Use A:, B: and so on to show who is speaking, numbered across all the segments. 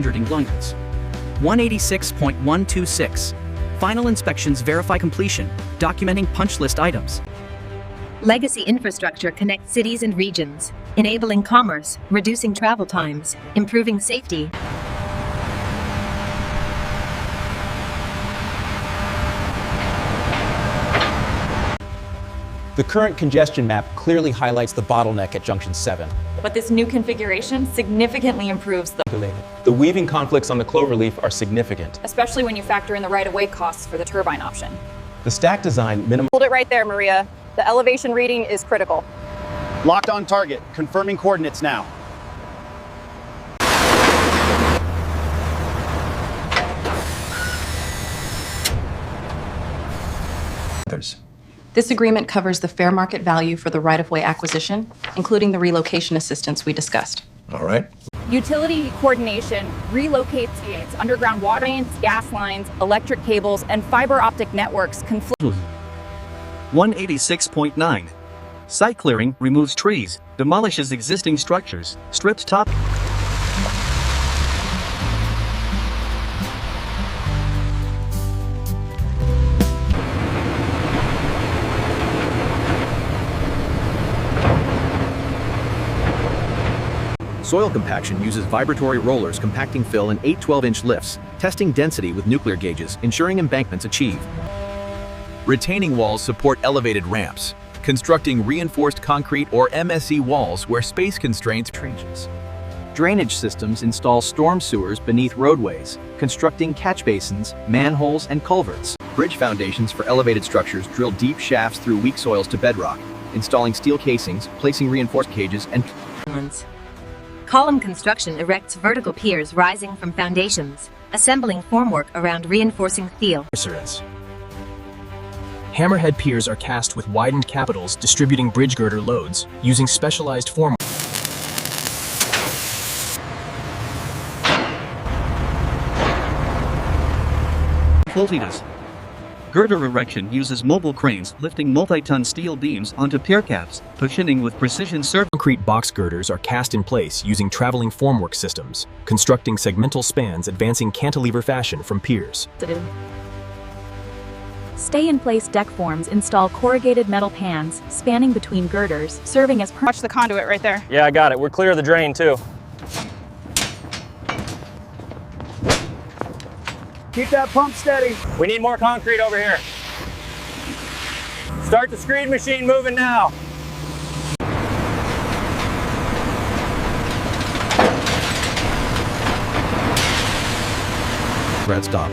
A: lines. 186.126. Final inspections verify completion, documenting punch list items.
B: Legacy infrastructure connects cities and regions, enabling commerce, reducing travel times, improving safety.
C: The current congestion map clearly highlights the bottleneck at Junction 7.
D: But this new configuration significantly improves
C: The weaving conflicts on the cloverleaf are significant.
D: especially when you factor in the right-of-way costs for the turbine option.
C: The stack design minimum.
E: Hold it right there, Maria. The elevation reading is critical.
F: Locked on target. Confirming coordinates now.
G: This agreement covers the fair market value for the right-of-way acquisition, including the relocation assistance we discussed.
H: All right.
D: Utility coordination relocates underground water mains, gas lines, electric cables, and fiber optic networks
A: 186.9. Site clearing removes trees, demolishes existing structures, strips top.
I: Soil compaction uses vibratory rollers compacting fill in 8 12-inch lifts, testing density with nuclear gauges, ensuring embankments achieve. Retaining walls support elevated ramps, constructing reinforced concrete or MSE walls where space constraints changes. Drainage systems install storm sewers beneath roadways, constructing catch basins, manholes, and culverts. Bridge foundations for elevated structures drill deep shafts through weak soils to bedrock, installing steel casings, placing reinforced cages, and
B: Column construction erects vertical piers rising from foundations, assembling formwork around reinforcing steel.
J: Hammerhead piers are cast with widened capitals distributing bridge girder loads, using specialized formwork.
A: Faultiness. Girder erection uses mobile cranes lifting multi-ton steel beams onto pier caps, positioning with precision.
J: Concrete box girders are cast in place using traveling formwork systems, constructing segmental spans advancing cantilever fashion from piers.
D: Stay-in-place deck forms install corrugated metal pans spanning between girders, serving as
E: Watch the conduit right there.
K: Yeah, I got it. We're clear of the drain, too.
F: Keep that pump steady.
K: We need more concrete over here. Start the screed machine moving now.
I: Red stop.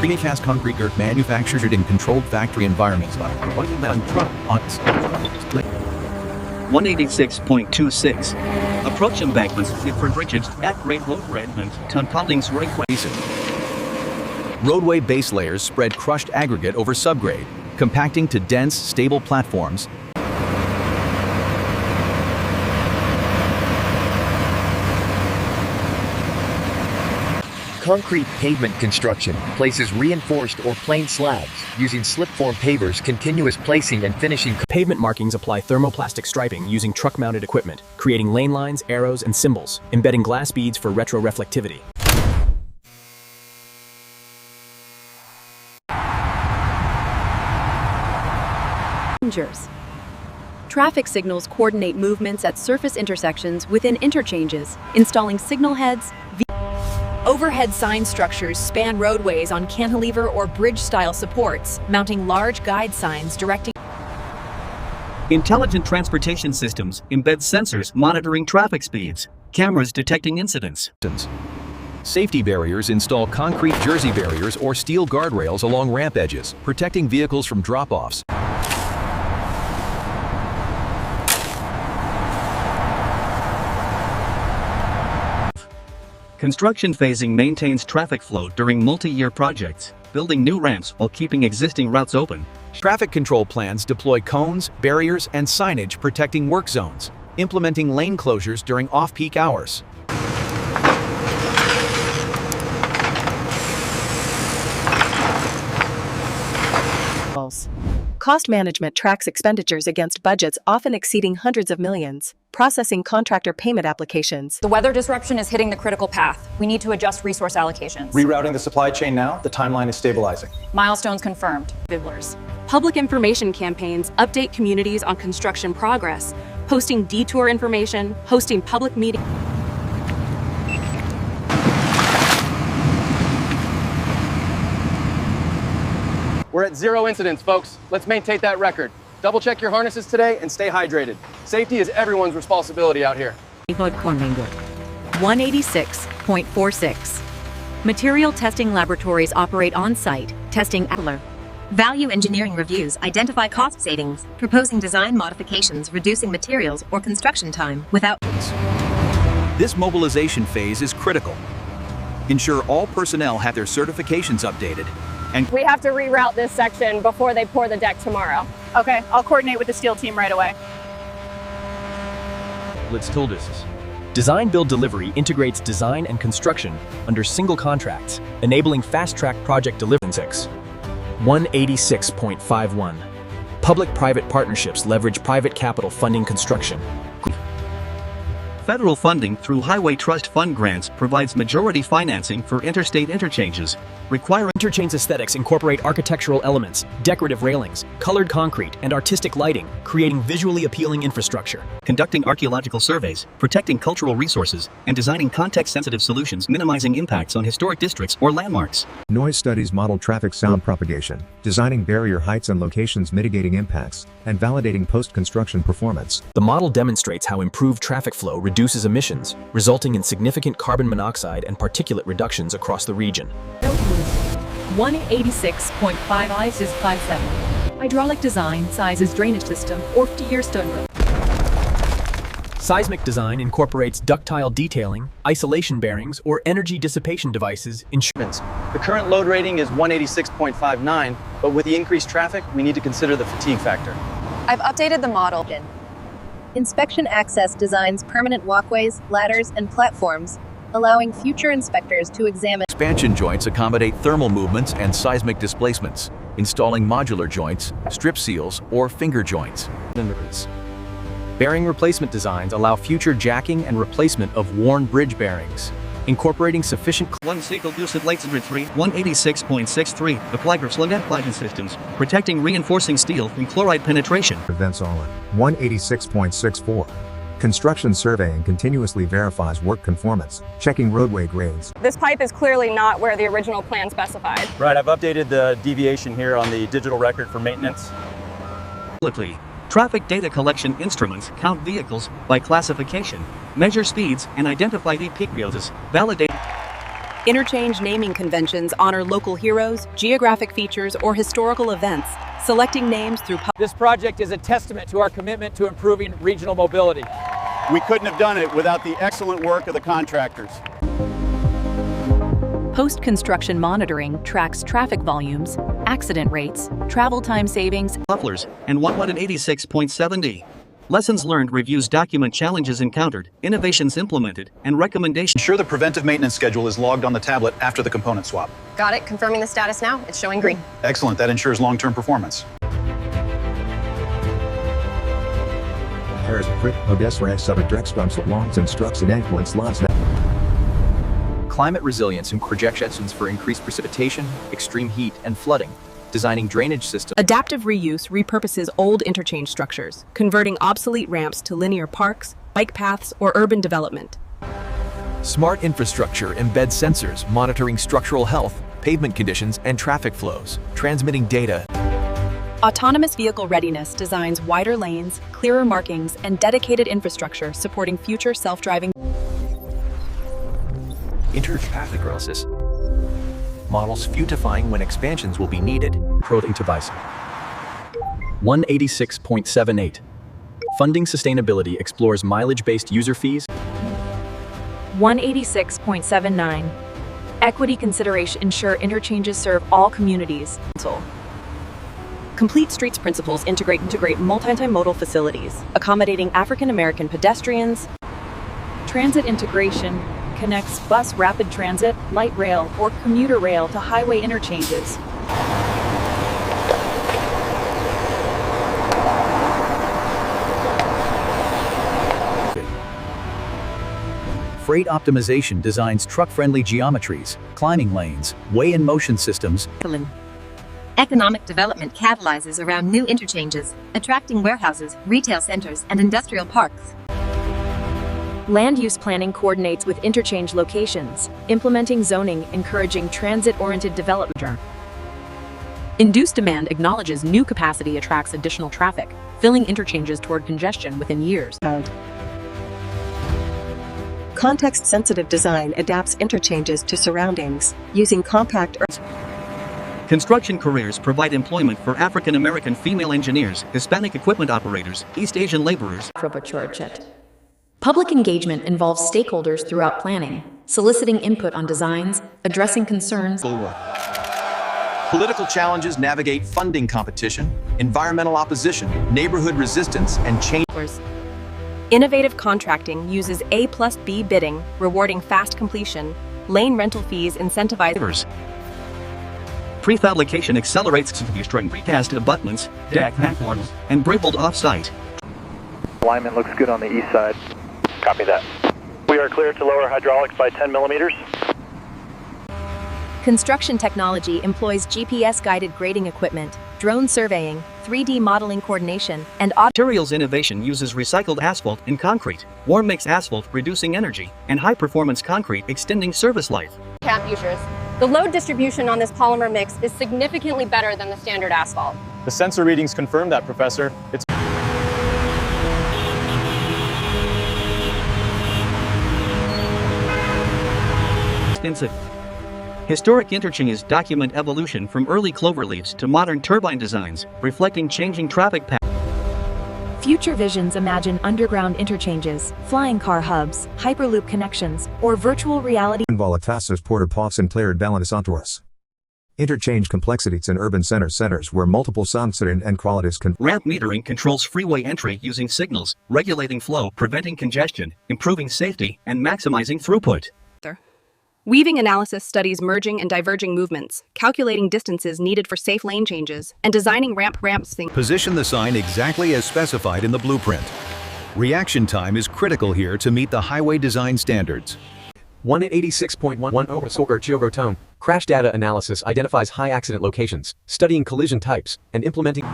I: Precast concrete girder manufactured in controlled factory environments.
A: 186.26. Approach embankments for bridges at grade load redmond, tunnelings request.
I: Roadway base layers spread crushed aggregate over subgrade, compacting to dense, stable platforms.
H: Concrete pavement construction places reinforced or plain slabs using slip-form pavers, continuous placing and finishing.
J: Pavement markings apply thermoplastic striping using truck-mounted equipment, creating lane lines, arrows, and symbols, embedding glass beads for retroreflectivity.
D: Traffic signals coordinate movements at surface intersections within interchanges, installing signal heads. Overhead sign structures span roadways on cantilever or bridge-style supports, mounting large guide signs directing.
A: Intelligent transportation systems embed sensors monitoring traffic speeds, cameras detecting incidents.
I: Safety barriers install concrete jersey barriers or steel guardrails along ramp edges, protecting vehicles from drop-offs.
A: Construction phasing maintains traffic flow during multi-year projects, building new ramps while keeping existing routes open.
I: Traffic control plans deploy cones, barriers, and signage protecting work zones, implementing lane closures during off-peak hours.
D: Cost management tracks expenditures against budgets often exceeding hundreds of millions, processing contractor payment applications.
E: The weather disruption is hitting the critical path. We need to adjust resource allocations.
L: Rerouting the supply chain now, the timeline is stabilizing.
E: Milestones confirmed.
D: Public information campaigns update communities on construction progress, posting detour information, hosting public meetings.
K: We're at 0 incidents, folks. Let's maintain that record. Double check your harnesses today and stay hydrated. Safety is everyone's responsibility out here.
D: 186.46. Material testing laboratories operate on-site, testing
B: Value engineering reviews identify cost savings, proposing design modifications, reducing materials or construction time without.
I: This mobilization phase is critical. Ensure all personnel have their certifications updated. And
E: We have to reroute this section before they pour the deck tomorrow. Okay, I'll coordinate with the steel team right away.
J: Let's tool this. Design Build Delivery integrates design and construction under single contracts, enabling fast-track project delivery. 186.51. Public-private partnerships leverage private capital funding construction.
A: Federal funding through Highway Trust Fund grants provides majority financing for interstate interchanges, requiring
J: Interchange aesthetics incorporate architectural elements, decorative railings, colored concrete, and artistic lighting, creating visually appealing infrastructure.
A: conducting archaeological surveys, protecting cultural resources, and designing context-sensitive solutions minimizing impacts on historic districts or landmarks.
M: Noise studies model traffic sound propagation, designing barrier heights and locations mitigating impacts, and validating post-construction performance.
J: The model demonstrates how improved traffic flow reduces emissions, resulting in significant carbon monoxide and particulate reductions across the region.
D: 186.5 IS is 57. Hydraulic design, sizes drainage system, or tier stone.
J: Seismic design incorporates ductile detailing, isolation bearings, or energy dissipation devices.
F: The current load rating is 186.59, but with the increased traffic, we need to consider the fatigue factor.
E: I've updated the model.
B: Inspection Access designs permanent walkways, ladders, and platforms, allowing future inspectors to examine.
I: Expansion joints accommodate thermal movements and seismic displacements, installing modular joints, strip seals, or finger joints.
K: Bearing replacement designs allow future jacking and replacement of worn bridge bearings, incorporating sufficient
A: 186.63 apply Griffsland plating systems, protecting reinforcing steel from chloride penetration.
M: Events on 186.64. Construction surveying continuously verifies work conformance, checking roadway grades.
E: This pipe is clearly not where the original plan specified.
F: Right, I've updated the deviation here on the digital record for maintenance.
A: Traffic data collection instruments count vehicles by classification, measure speeds, and identify the peak fields. Validate.
D: Interchange naming conventions honor local heroes, geographic features, or historical events, selecting names through.
K: This project is a testament to our commitment to improving regional mobility.
F: We couldn't have done it without the excellent work of the contractors.
D: Post-construction monitoring tracks traffic volumes, accident rates, travel time savings,
A: Mufflers, and 186.70. Lessons learned reviews document challenges encountered, innovations implemented, and recommendations.
L: Ensure the preventive maintenance schedule is logged on the tablet after the component swap.
E: Got it. Confirming the status now. It's showing green.
L: Excellent. That ensures long-term performance.
M: Harris Prick Odessa Subadrexbums longs instructs and influence lots.
I: Climate resilience and projections for increased precipitation, extreme heat, and flooding. Designing drainage systems.
D: Adaptive reuse repurposes old interchange structures, converting obsolete ramps to linear parks, bike paths, or urban development.
I: Smart infrastructure embeds sensors monitoring structural health, pavement conditions, and traffic flows, transmitting data.
D: Autonomous vehicle readiness designs wider lanes, clearer markings, and dedicated infrastructure supporting future self-driving.
I: Inter-traffic analysis models futifying when expansions will be needed.
J: Proting to bison. 186.78. Funding sustainability explores mileage-based user fees.
D: 186.79. Equity consideration ensure interchanges serve all communities. Complete Streets principles integrate multimodal facilities, accommodating African American pedestrians. Transit integration connects bus rapid transit, light rail, or commuter rail to highway interchanges.
I: Freight optimization designs truck-friendly geometries, climbing lanes, weigh-in-motion systems.
B: Economic development catalyzes around new interchanges, attracting warehouses, retail centers, and industrial parks.
D: Land use planning coordinates with interchange locations, implementing zoning, encouraging transit-oriented development. Induced demand acknowledges new capacity attracts additional traffic, filling interchanges toward congestion within years.
N: Context-sensitive design adapts interchanges to surroundings, using compact.
A: Construction careers provide employment for African American female engineers, Hispanic equipment operators, East Asian laborers.
G: Public engagement involves stakeholders throughout planning, soliciting input on designs, addressing concerns.
I: Political challenges navigate funding competition, environmental opposition, neighborhood resistance, and change.
E: Innovative contracting uses A+B bidding, rewarding fast completion. Lane rental fees incentivize.
A: Prefabrication accelerates destroying precast abutments, deck platforms, and brickled off-site.
O: Alignment looks good on the east side. Copy that. We are clear to lower hydraulics by 10 millimeters.
E: Construction technology employs GPS-guided grading equipment, drone surveying, 3D modeling coordination, and
A: materials innovation uses recycled asphalt and concrete, warm mix asphalt reducing energy, and high-performance concrete extending service life.
E: Cap users. The load distribution on this polymer mix is significantly better than the standard asphalt.
K: The sensor readings confirm that, Professor. It's
A: extensive. Historic interchanges document evolution from early cloverleafs to modern turbine designs, reflecting changing traffic patterns.
D: Future visions imagine underground interchanges, flying car hubs, hyperloop connections, or virtual reality.
M: Volatasis porta pots and player balançadores. Interchange complexities in urban centers where multiple sensory and qualities can.
A: Ramp metering controls freeway entry using signals, regulating flow, preventing congestion, improving safety, and maximizing throughput.
E: Weaving analysis studies merging and diverging movements, calculating distances needed for safe lane changes, and designing ramps.
I: Position the sign exactly as specified in the blueprint. Reaction time is critical here to meet the highway design standards.
P: 186.11 tone. Crash data analysis identifies high accident locations, studying collision types, and implementing.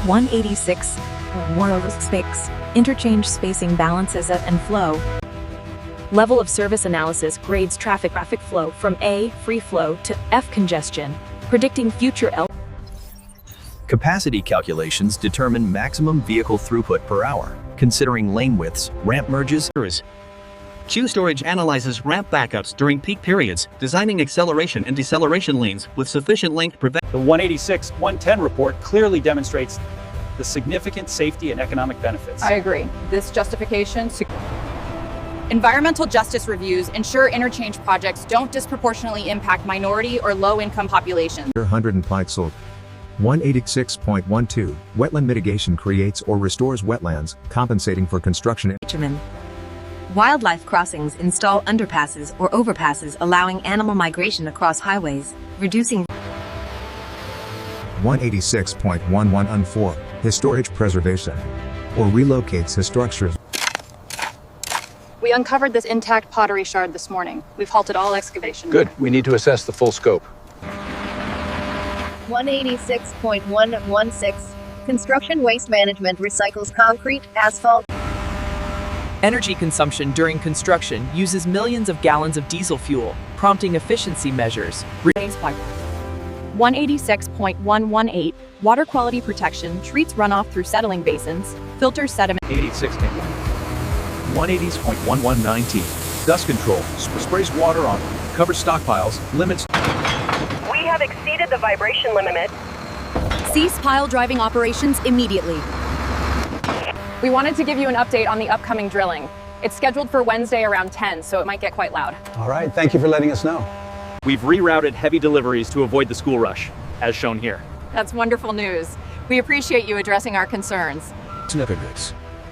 D: 186. Space. Interchange spacing balances ebb and flow. Level of service analysis grades traffic flow from A, free flow, to F, congestion, predicting future L.
I: Capacity calculations determine maximum vehicle throughput per hour, considering lane widths, ramp merges.
A: Queue storage analyzes ramp backups during peak periods, designing acceleration and deceleration lanes with sufficient length to prevent.
L: The 186-110 report clearly demonstrates the significant safety and economic benefits.
E: I agree. This justification. Environmental justice reviews ensure interchange projects don't disproportionately impact minority or low-income populations.
M: 100 and pixel. 186.12. Wetland mitigation creates or restores wetlands, compensating for construction.
B: Wildlife crossings install underpasses or overpasses allowing animal migration across highways, reducing.
M: 186.11 Historic preservation or relocates his structures.
E: We uncovered this intact pottery shard this morning. We've halted all excavation.
Q: Good. We need to assess the full scope.
R: 186.116 Construction waste management recycles concrete, asphalt.
S: Energy consumption during construction uses millions of gallons of diesel fuel, prompting efficiency measures.
E: 186.118 Water quality protection treats runoff through settling basins, filters sediment.
I: 180.1119 Dust control sprays water on, covers stockpiles, limits.
R: We have exceeded the vibration limit.
E: Cease pile driving operations immediately. We wanted to give you an update on the upcoming drilling. It's scheduled for Wednesday around 10, so it might get quite loud.
L: All right, thank you for letting us know. We've rerouted heavy deliveries to avoid the school rush, as shown here.
E: That's wonderful news. We appreciate you addressing our concerns.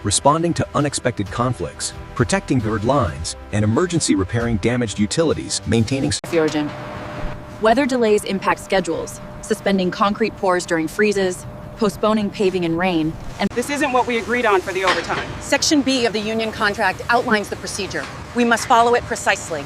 C: Responding to unexpected conflicts, protecting grid lines, and emergency repairing damaged utilities, maintaining.
D: Weather delays impact schedules. suspending concrete pours during freezes, postponing paving in rain, and
T: this isn't what we agreed on for the overtime.
U: Section B of the union contract outlines the procedure. We must follow it precisely.